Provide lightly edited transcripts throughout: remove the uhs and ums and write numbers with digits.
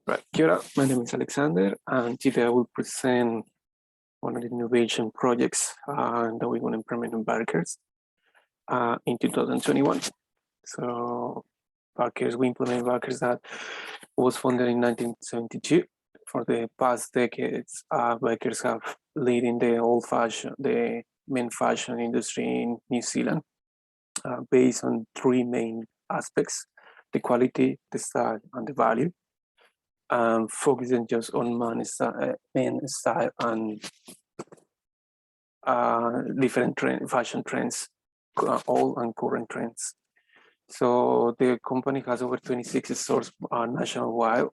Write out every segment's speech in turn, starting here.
Right, Kia ora, my name is Alexander, and today I will present one of the innovation projects that we're going to implement in Barkers in 2021. So Barkers, we implement Barkers that was founded in 1972. For the past decades, Barkers have leading the men fashion industry in New Zealand based on three main aspects: the quality, the style, and the value. Focusing just on men style and different fashion trends, all and current trends. So the company has over 26 stores nationwide.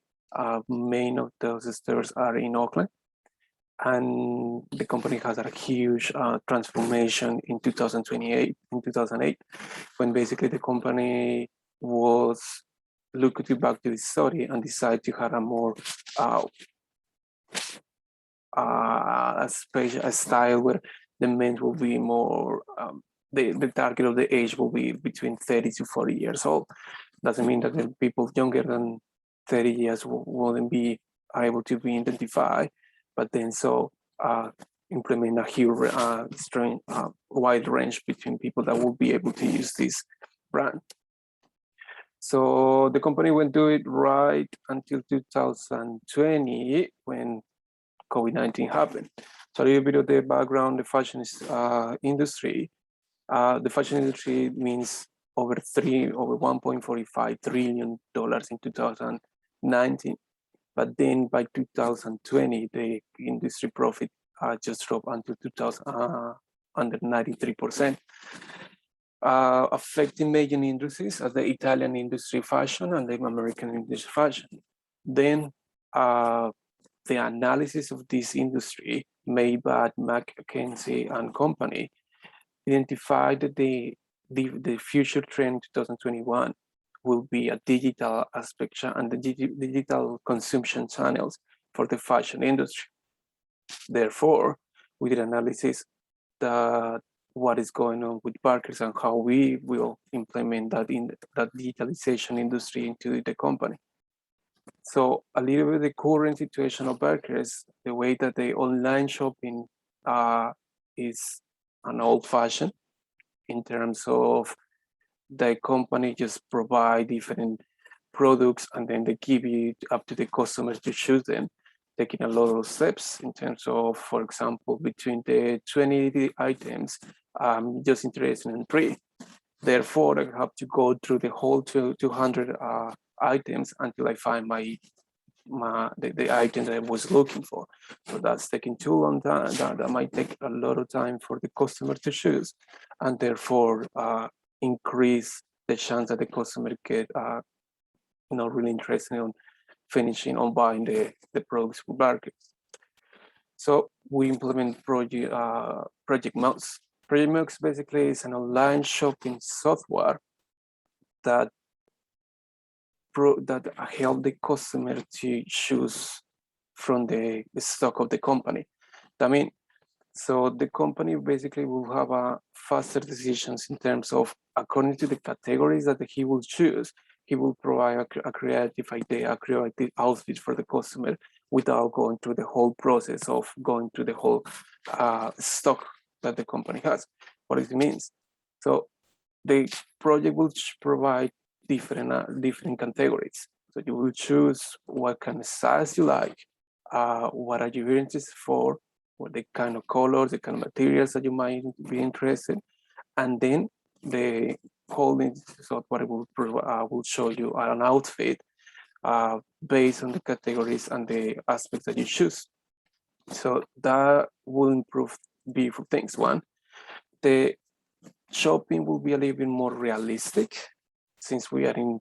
Main of those stores are in Auckland. And the company has a huge transformation in 2008, when basically the company was looking back to the study and decided to have a more a style where the men will be more, the target of the age will be between 30 to 40 years old. Doesn't mean that the people younger than 30 years wouldn't be able to be identified, but then implement a huge wide range between people that will be able to use this brand. So the company went do it right until 2020 when COVID-19 happened. So a little bit of the background, the fashion industry. The fashion industry means over $1.45 trillion in 2019. But then by 2020, the industry profit just dropped until under 93%. Affecting major industries as the Italian industry fashion and the American industry fashion. Then the analysis of this industry made by McKinsey and Company identified that the future trend 2021 will be a digital aspect and the digital consumption channels for the fashion industry. Therefore, we did analysis that what is going on with Barkers and how we will implement that in that digitalization industry into the company. So a little bit the current situation of Barkers, the way that the online shopping is an old fashioned in terms of the company just provide different products and then they give it up to the customers to choose them, taking a lot of steps in terms of, for example, between the 20 items, I'm just interested in 3. Therefore, I have to go through the whole 200 items until I find the item that I was looking for. So that's taking too long time. That might take a lot of time for the customer to choose, and therefore increase the chance that the customer get really interested in finishing on buying the products with Barkers. So we implement Project Muze. Project Muze basically is an online shopping software that help the customer to choose from the stock of the company. I mean, so the company basically will have a faster decisions in terms of, according to the categories that he will choose, he will provide a creative idea, a creative outfit for the customer without going through the whole process of going through the whole stock that the company has. What it means. So the project will provide different categories. So you will choose what kind of size you like, what are you interested for, what the kind of colors, the kind of materials that you might be interested, and then the whole software will show you an outfit based on the categories and the aspects that you choose. So that will improve beautiful things. One, the shopping will be a little bit more realistic since we are in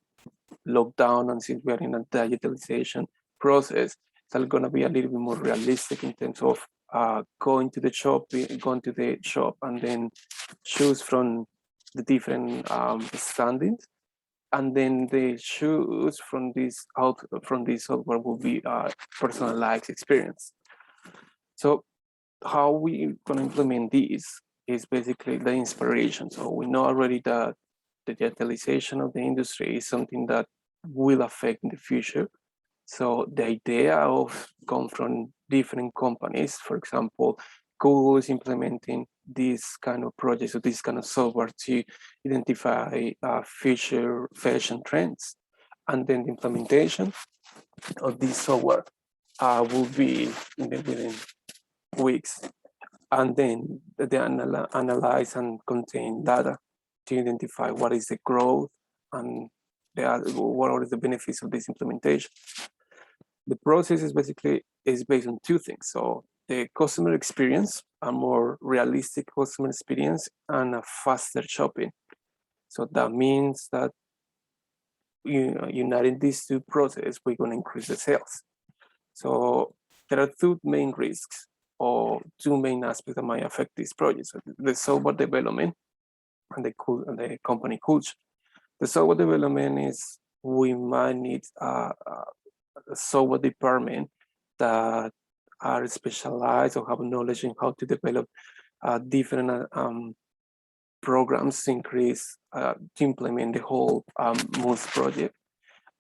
lockdown and since we are in a digitalization process. It's going to be a little bit more realistic in terms of going to the shop and then choose from the different standings, and then the choose from this software will be a personalized experience. So how we going to implement this is basically the inspiration. So we know already that the digitalization of the industry is something that will affect in the future. So the idea of come from different companies, for example, Google is implementing this kind of projects or this kind of software to identify future fashion trends. And then the implementation of this software will be within weeks. And then they analyze and contain data to identify what is the growth and what are the benefits of this implementation. The process is based on two things. So the customer experience, a more realistic customer experience, and a faster shopping. So that means that uniting these two processes, we're going to increase the sales. So there are two main risks or two main aspects that might affect this project. So the software development and the company culture. The software development is we might need a software department that are specialized or have knowledge in how to develop different programs to increase, to implement the whole Muze project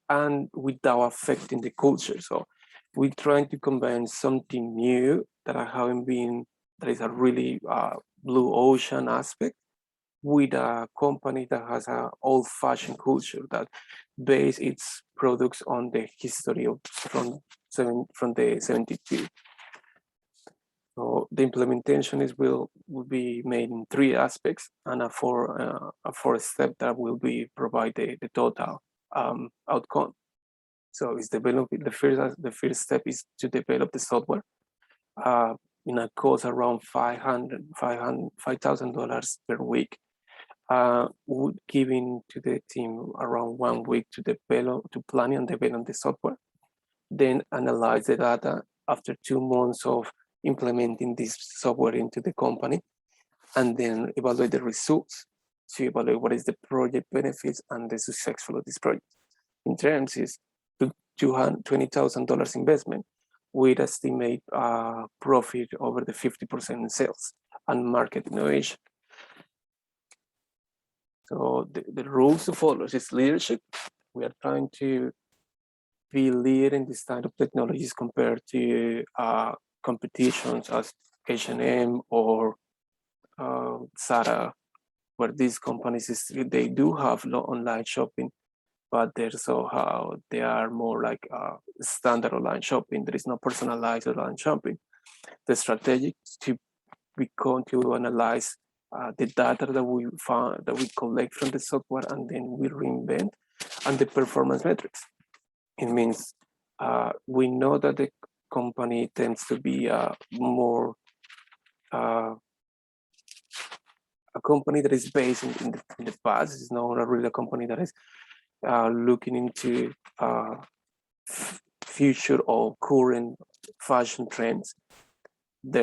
and without affecting the culture. So we're trying to combine something new that that is a really blue ocean aspect with a company that has an old-fashioned culture that base its products on the history of from the 72. So the implementation will be made in three aspects and a fourth step that will be provide the total outcome. So it's developing the first step is to develop the software in a cost around $5,000 per week. Giving to the team around 1 week to plan and develop the software, then analyze the data after 2 months of implementing this software into the company, and then evaluate the results to evaluate what is the project benefits and the successful of this project. In terms is $20,000 investment with estimate profit over the 50% in sales and market innovation. So the rules to follow is leadership. We are trying to be leader in this kind of technologies compared to competitions as H&M or Zara, where these companies they do have online shopping, but they are more like standard online shopping. There is no personalized online shopping. The strategy to analyze the data that we collect from the software, and then we reinvent, and the performance metrics. It means we know that the company tends to be more a company that is based in the past. It's not really a company that is looking into future or current fashion trends.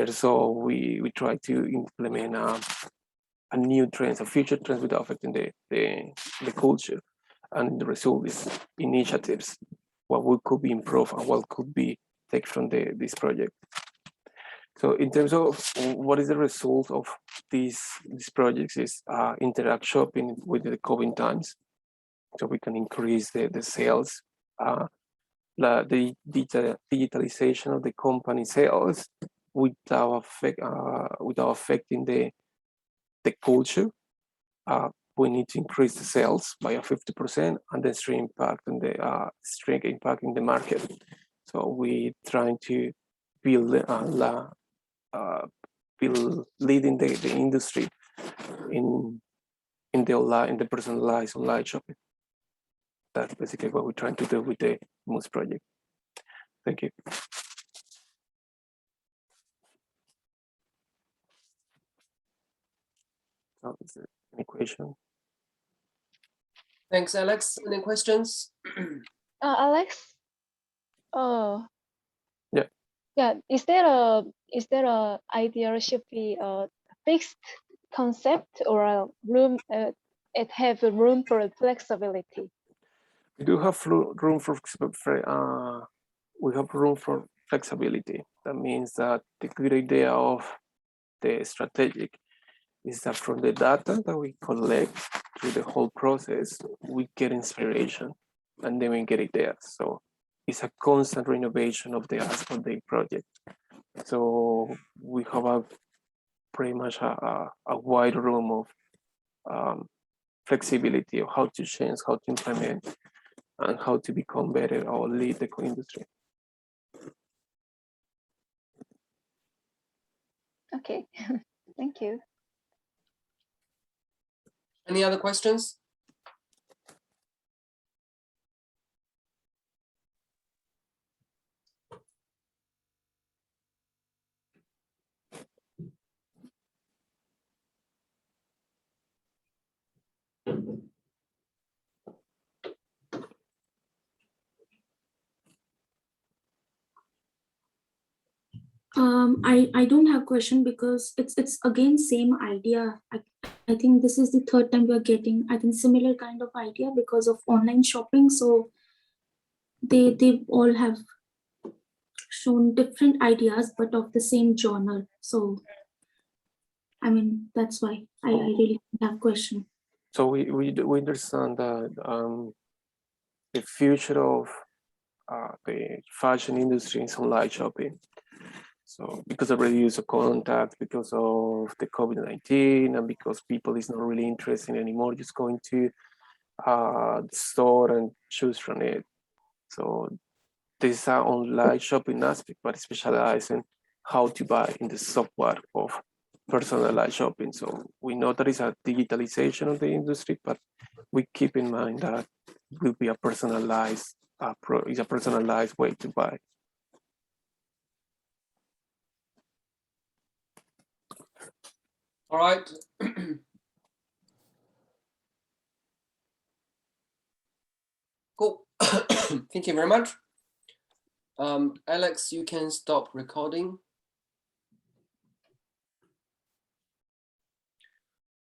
So we try to implement a new trends, a future trends without affecting the culture, and the result is initiatives, what could be improved and what could be taken from this project. So in terms of what is the result of these projects is interact shopping with the COVID times, so we can increase the sales, the digitalization of the company sales without affecting the culture. We need to increase the sales by 50% and then strong impact in the market. So we're trying to build leading the industry in the personalized online shopping. That's basically what we're trying to do with the Muze project. Thank you. So, is there any question? Thanks, Alex. Any questions? Alex? Yeah. Is there a idea should be a fixed concept or a room? It have a room for flexibility. We do have room for flexibility. That means that the good idea of the strategic is that from the data that we collect through the whole process, we get inspiration and then we get ideas. So is a constant renovation of the project. So we have a pretty much a wide room of flexibility of how to change, how to implement, and how to become better or lead the industry. Okay, thank you. Any other questions? I don't have question because it's again same idea. I think this is the third time we are getting I think similar kind of idea because of online shopping. So they all have shown different ideas but of the same genre. So I mean that's why I really have question. So we understand that the future of the fashion industry is online shopping. So because of reduce of contact, because of the COVID-19, and because people is not really interested anymore, just going to the store and choose from it. So this is an online shopping aspect, but specialized in how to buy in the software of personalized shopping. So we know there is a digitalization of the industry, but we keep in mind that it will be a personalized is a personalized way to buy. All right. Cool. Thank you very much. Alex, you can stop recording.